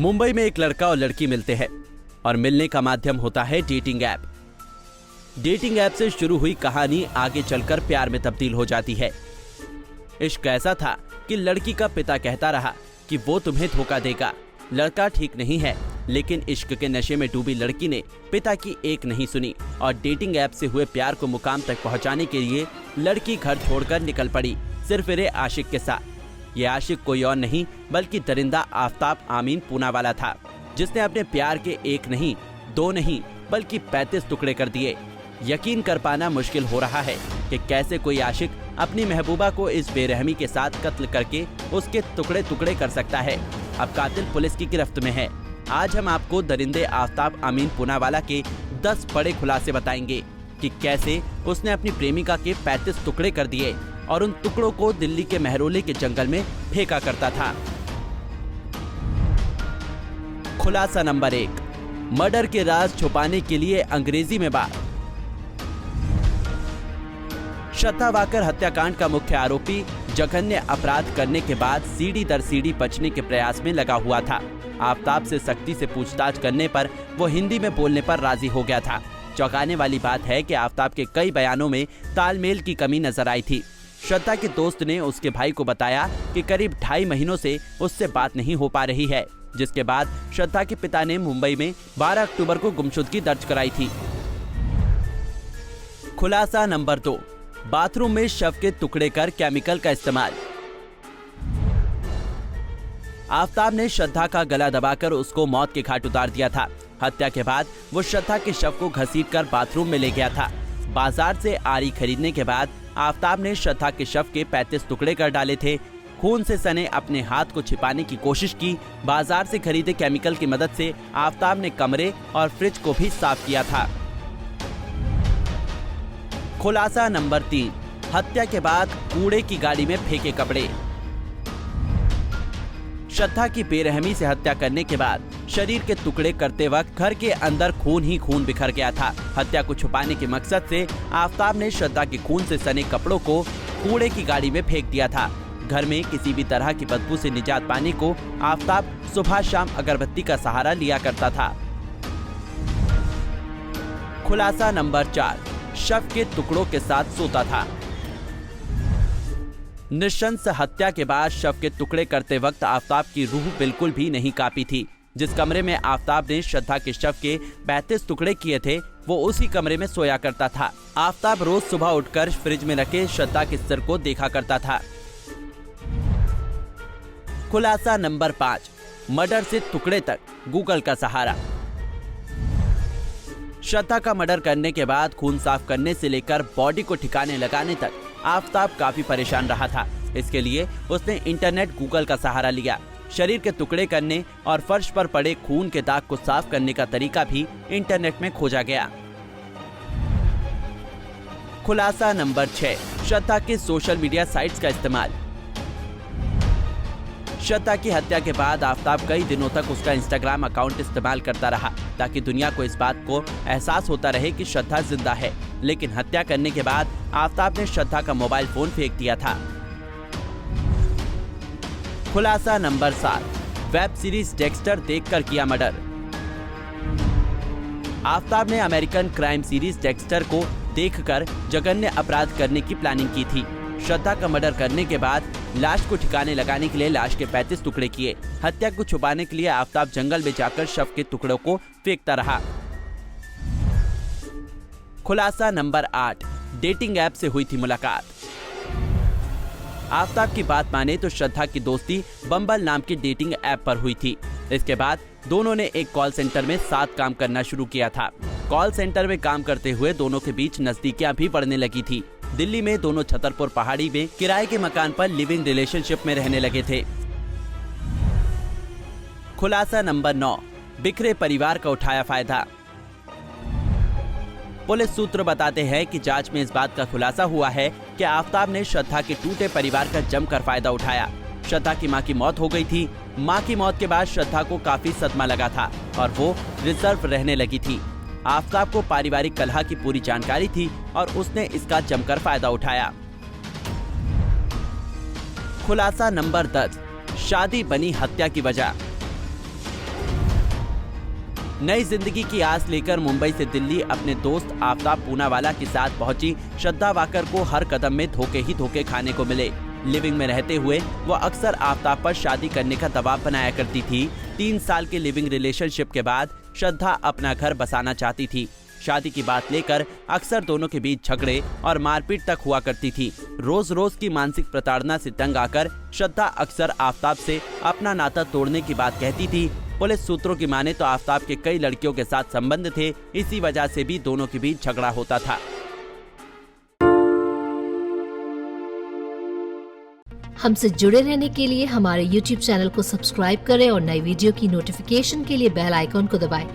मुंबई में एक लड़का और लड़की मिलते हैं और मिलने का माध्यम होता है डेटिंग ऐप। डेटिंग ऐप से शुरू हुई कहानी आगे चलकर प्यार में तब्दील हो जाती है। इश्क ऐसा था कि लड़की का पिता कहता रहा कि वो तुम्हें धोखा देगा, लड़का ठीक नहीं है, लेकिन इश्क के नशे में डूबी लड़की ने पिता की एक नहीं सुनी और डेटिंग ऐप से हुए प्यार को मुकाम तक पहुंचाने के लिए लड़की घर छोड़कर निकल पड़ी सिर्फ मेरे आशिक के साथ। ये आशिक कोई और नहीं बल्कि दरिंदा आफ्ताब आमीन पूनावाला था, जिसने अपने प्यार के एक नहीं, दो नहीं बल्कि 35 टुकड़े कर दिए। यकीन कर पाना मुश्किल हो रहा है कि कैसे कोई आशिक अपनी महबूबा को इस बेरहमी के साथ कत्ल करके उसके टुकड़े टुकड़े कर सकता है। अब कातिल पुलिस की गिरफ्त में है। आज हम आपको दरिंदे आफ्ताब आमीन पूनावाला के 10 बड़े खुलासे बताएंगे कि कैसे उसने अपनी प्रेमिका के 35 टुकड़े कर दिए और उन टुकड़ों को दिल्ली के महरोले के जंगल में फेंका करता था। खुलासा नंबर 1, मर्डर के राज छुपाने के लिए अंग्रेजी में बात। श्रद्धा वाकर हत्याकांड का मुख्य आरोपी जघन्य अपराध करने के बाद सीढ़ी दर सीढ़ी बचने के प्रयास में लगा हुआ था। आफ्ताब से सख्ती से पूछताछ करने पर वो हिंदी में बोलने पर राजी हो गया था। चौंकाने वाली बात है कि आफ्ताब के कई बयानों में तालमेल की कमी नजर आई थी। श्रद्धा के दोस्त ने उसके भाई को बताया कि करीब 2.5 महीनों से उससे बात नहीं हो पा रही है, जिसके बाद श्रद्धा के पिता ने मुंबई में 12 अक्टूबर को गुमशुदगी दर्ज कराई थी। खुलासा नंबर 2, बाथरूम में शव के टुकड़े कर केमिकल का इस्तेमाल। आफ्ताब ने श्रद्धा का गला दबाकर उसको मौत के घाट उतार दिया था। हत्या के बाद वो श्रद्धा के शव को घसीटकर बाथरूम में ले गया था। बाजार से आरी खरीदने के बाद आफ्ताब ने श्रद्धा के शव के 35 टुकड़े कर डाले थे। खून से सने अपने हाथ को छिपाने की कोशिश की। बाजार से खरीदे केमिकल की मदद से आफ्ताब ने कमरे और फ्रिज को भी साफ किया था। खुलासा नंबर 3, हत्या के बाद कूड़े की गाड़ी में फेंके कपड़े। श्रद्धा की बेरहमी से हत्या करने के बाद शरीर के टुकड़े करते वक्त घर के अंदर खून ही खून बिखर गया था। हत्या को छुपाने के मकसद से आफ्ताब ने श्रद्धा के खून से सने कपड़ों को कूड़े की गाड़ी में फेंक दिया था। घर में किसी भी तरह की बदबू से निजात पाने को आफ्ताब सुबह शाम अगरबत्ती का सहारा लिया करता था। खुलासा नंबर 4, शव के टुकड़ों के साथ सोता था। नृशंस हत्या के बाद शव के टुकड़े करते वक्त आफ्ताब की रूह बिल्कुल भी नहीं कांपी थी। जिस कमरे में आफ्ताब ने श्रद्धा के शव के 35 टुकड़े किए थे, वो उसी कमरे में सोया करता था। आफ्ताब रोज सुबह उठकर फ्रिज में रखे श्रद्धा के सिर को देखा करता था। खुलासा नंबर 5, मर्डर से टुकड़े तक गूगल का सहारा। श्रद्धा का मर्डर करने के बाद खून साफ करने से लेकर बॉडी को ठिकाने लगाने तक आफ्ताब काफी परेशान रहा था। इसके लिए उसने इंटरनेट गूगल का सहारा लिया। शरीर के टुकड़े करने और फर्श पर पड़े खून के दाग को साफ करने का तरीका भी इंटरनेट में खोजा गया। खुलासा नंबर 6, श्रद्धा के सोशल मीडिया साइट्स का इस्तेमाल। श्रद्धा की हत्या के बाद आफ्ताब कई दिनों तक उसका इंस्टाग्राम अकाउंट इस्तेमाल करता रहा ताकि दुनिया को इस बात को एहसास होता रहे कि श्रद्धा जिंदा है। लेकिन हत्या करने के बाद आफ्ताब ने श्रद्धा का मोबाइल फोन फेंक दिया था। खुलासा नंबर 7, वेब सीरीज डेक्स्टर देखकर किया मर्डर। आफ्ताब ने अमेरिकन क्राइम सीरीज डेक्स्टर को देखकर जघन्य अपराध करने की प्लानिंग की थी। श्रद्धा का मर्डर करने के बाद लाश को ठिकाने लगाने के लिए लाश के 35 टुकड़े किए। हत्या को छुपाने के लिए आफ्ताब जंगल में जाकर शव के टुकड़ों को फेंकता रहा। खुलासा नंबर 8, डेटिंग ऐप से हुई थी मुलाकात। आफ्ताब की बात माने तो श्रद्धा की दोस्ती बम्बल नाम की डेटिंग ऐप पर हुई थी। इसके बाद दोनों ने एक कॉल सेंटर में साथ काम करना शुरू किया था। कॉल सेंटर में काम करते हुए दोनों के बीच नजदीकियां भी बढ़ने लगी थी। दिल्ली में दोनों छतरपुर पहाड़ी में किराए के मकान पर लिविंग रिलेशनशिप में रहने लगे थे। खुलासा नंबर 9, बिखरे परिवार का उठाया फायदा। पुलिस सूत्र बताते हैं कि जांच में इस बात का खुलासा हुआ है कि आफ्ताब ने श्रद्धा के टूटे परिवार का जमकर फायदा उठाया। श्रद्धा की मां की मौत हो गई थी। मां की मौत के बाद श्रद्धा को काफी सदमा लगा था और वो रिजर्व रहने लगी थी। आफ्ताब को पारिवारिक कलह की पूरी जानकारी थी और उसने इसका जमकर फायदा उठाया। खुलासा नंबर 10, शादी बनी हत्या की वजह। नई जिंदगी की आस लेकर मुंबई से दिल्ली अपने दोस्त आफ्ताब पूनावाला के साथ पहुंची श्रद्धा वाकर को हर कदम में धोखे ही धोखे खाने को मिले। लिविंग में रहते हुए वो अक्सर आफ्ताब पर शादी करने का दबाव बनाया करती थी। 3 साल के लिविंग रिलेशनशिप के बाद श्रद्धा अपना घर बसाना चाहती थी। शादी की बात लेकर अक्सर दोनों के बीच झगड़े और मारपीट तक हुआ करती थी। रोज रोज की मानसिक प्रताड़ना से तंग आकर श्रद्धा अक्सर आफ्ताब से अपना नाता तोड़ने की बात कहती थी। पुलिस सूत्रों की माने तो आफ्ताब के कई लड़कियों के साथ संबंध थे, इसी वजह से भी दोनों के बीच झगड़ा होता था। हमसे जुड़े रहने के लिए हमारे YouTube चैनल को सब्सक्राइब करें और नई वीडियो की नोटिफिकेशन के लिए बेल आइकॉन को दबाएं।